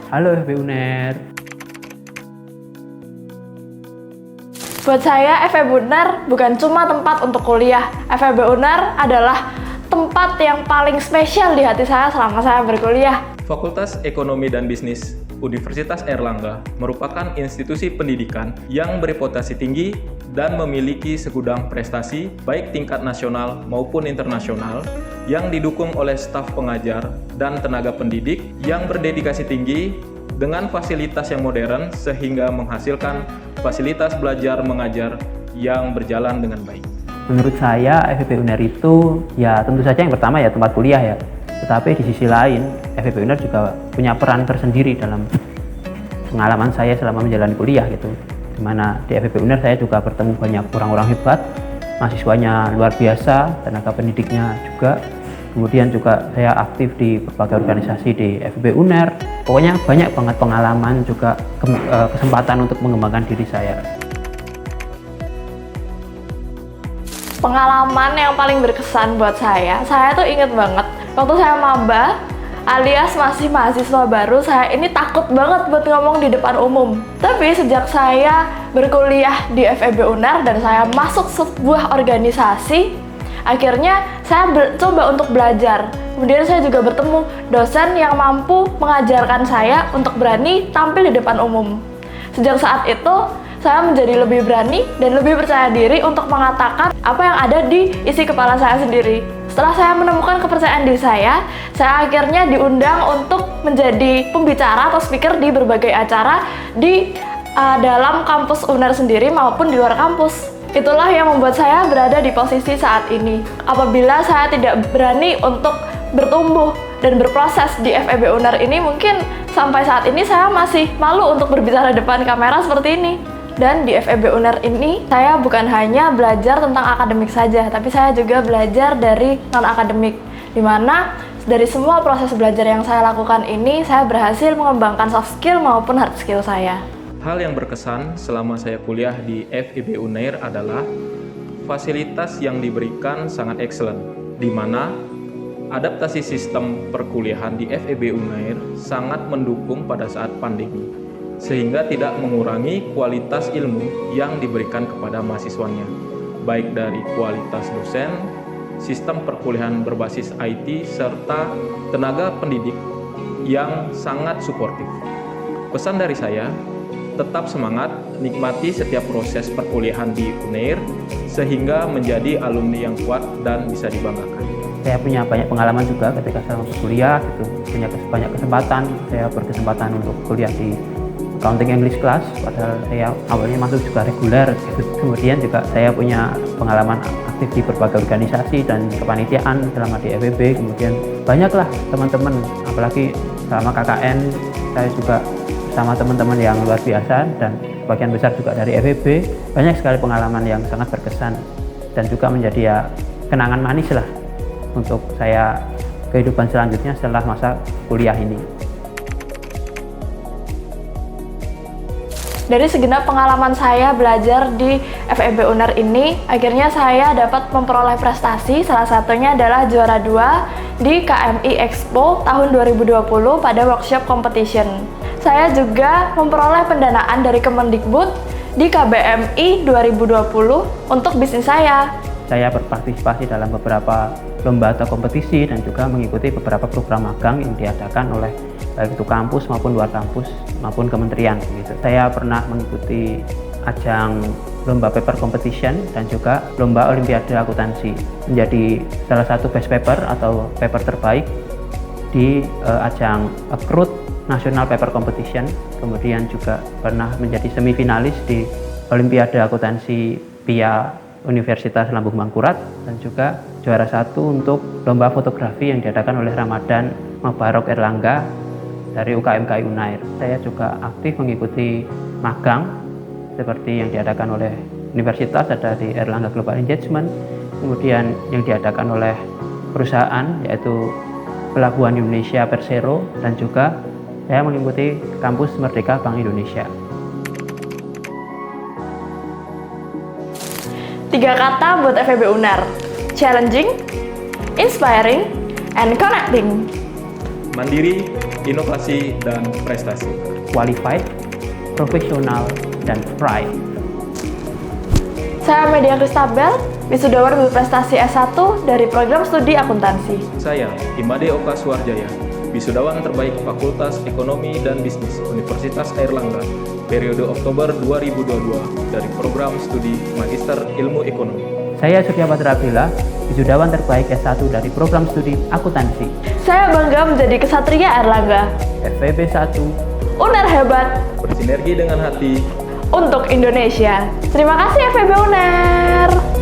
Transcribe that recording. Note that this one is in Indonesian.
Halo FEB UNER. Buat saya, FEB UNER bukan cuma tempat untuk kuliah. FEB UNER adalah tempat yang paling spesial di hati saya selama saya berkuliah. Fakultas Ekonomi dan Bisnis Universitas Airlangga merupakan institusi pendidikan yang bereputasi tinggi dan memiliki segudang prestasi baik tingkat nasional maupun internasional yang didukung oleh staf pengajar dan tenaga pendidik yang berdedikasi tinggi dengan fasilitas yang modern sehingga menghasilkan fasilitas belajar mengajar yang berjalan dengan baik. Menurut saya FEB UNER itu ya tentu saja yang pertama ya tempat kuliah ya. Tetapi di sisi lain FEB UNER juga punya peran tersendiri dalam pengalaman saya selama menjalani kuliah gitu. Dimana di FEB UNER saya juga bertemu banyak orang-orang hebat, mahasiswanya luar biasa, tenaga pendidiknya juga. Kemudian juga saya aktif di berbagai organisasi di FEB UNER. Pokoknya banyak banget pengalaman juga kesempatan untuk mengembangkan diri saya. Pengalaman yang paling berkesan buat saya tuh inget banget waktu saya maba alias masih mahasiswa baru, saya ini takut banget buat ngomong di depan umum. Tapi sejak saya berkuliah di FEB UNER dan saya masuk sebuah organisasi, akhirnya saya coba untuk belajar. Kemudian saya juga bertemu dosen yang mampu mengajarkan saya untuk berani tampil di depan umum. Sejak saat itu, saya menjadi lebih berani dan lebih percaya diri untuk mengatakan apa yang ada di isi kepala saya sendiri. Setelah saya menemukan kepercayaan diri saya akhirnya diundang untuk menjadi pembicara atau speaker di berbagai acara di dalam kampus UNER sendiri maupun di luar kampus. Itulah yang membuat saya berada di posisi saat ini. Apabila saya tidak berani untuk bertumbuh dan berproses di FEB UNER ini, mungkin sampai saat ini saya masih malu untuk berbicara depan kamera seperti ini. Dan di FEB UNER ini, saya bukan hanya belajar tentang akademik saja, tapi saya juga belajar dari non-akademik. Dimana dari semua proses belajar yang saya lakukan ini, saya berhasil mengembangkan soft skill maupun hard skill saya. Hal yang berkesan selama saya kuliah di FEB UNER adalah fasilitas yang diberikan sangat excellent, di mana adaptasi sistem perkuliahan di FEB UNER sangat mendukung pada saat pandemi, sehingga tidak mengurangi kualitas ilmu yang diberikan kepada mahasiswanya, baik dari kualitas dosen, sistem perkuliahan berbasis IT, serta tenaga pendidik yang sangat suportif. Pesan dari saya, tetap semangat, nikmati setiap proses perkuliahan di UNER, sehingga menjadi alumni yang kuat dan bisa dibanggakan. Saya punya banyak pengalaman juga ketika saya masuk kuliah, gitu. Punya banyak kesempatan, saya berkesempatan untuk kuliah di accounting English class, padahal saya awalnya masuk juga reguler gitu. Kemudian juga saya punya pengalaman aktif di berbagai organisasi dan kepanitiaan selama di FEB. Kemudian banyaklah teman-teman, apalagi selama KKN saya juga bersama teman-teman yang luar biasa dan sebagian besar juga dari FEB. Banyak sekali pengalaman yang sangat berkesan dan juga menjadi ya kenangan manis lah untuk saya kehidupan selanjutnya setelah masa kuliah ini. Dari segenap pengalaman saya belajar di FEB UNER ini, akhirnya saya dapat memperoleh prestasi, salah satunya adalah juara 2 di KMI Expo tahun 2020 pada workshop competition. Saya juga memperoleh pendanaan dari Kemendikbud di KBMI 2020 untuk bisnis saya. Saya berpartisipasi dalam beberapa lomba atau kompetisi dan juga mengikuti beberapa program magang yang diadakan oleh baik itu kampus maupun luar kampus maupun kementerian gitu. Saya pernah mengikuti ajang lomba paper competition dan juga lomba olimpiade akuntansi, menjadi salah satu best paper atau paper terbaik di ajang Krut National Paper Competition. Kemudian juga pernah menjadi semifinalis di olimpiade akuntansi PIA Universitas Lambung Mangkurat dan juga juara 1 untuk lomba fotografi yang diadakan oleh Ramadan Mabarok Erlangga dari UKMKI UNAIR. Saya juga aktif mengikuti magang seperti yang diadakan oleh universitas, ada di Erlangga Global Engagement, kemudian yang diadakan oleh perusahaan yaitu Pelabuhan Indonesia Persero, dan juga saya mengikuti kampus Merdeka Bank Indonesia. 3 kata buat FEB UNER: challenging, inspiring, and connecting. mandiri, inovasi, dan prestasi. Qualified, profesional, dan pride. Saya Media Kristabel, wisudawan berprestasi S1 dari program studi akuntansi. Saya Imade Oka Suarjaya, wisudawan terbaik Fakultas Ekonomi dan Bisnis Universitas Airlangga, periode Oktober 2022 dari program studi Magister Ilmu Ekonomi. Saya Surya Patra Bella, wisudawan terbaik S1 dari program studi akuntansi. Saya bangga menjadi kesatria Airlangga. FEB 1. UNER hebat Bersinergi dengan hati. untuk Indonesia. Terima kasih FEB UNER.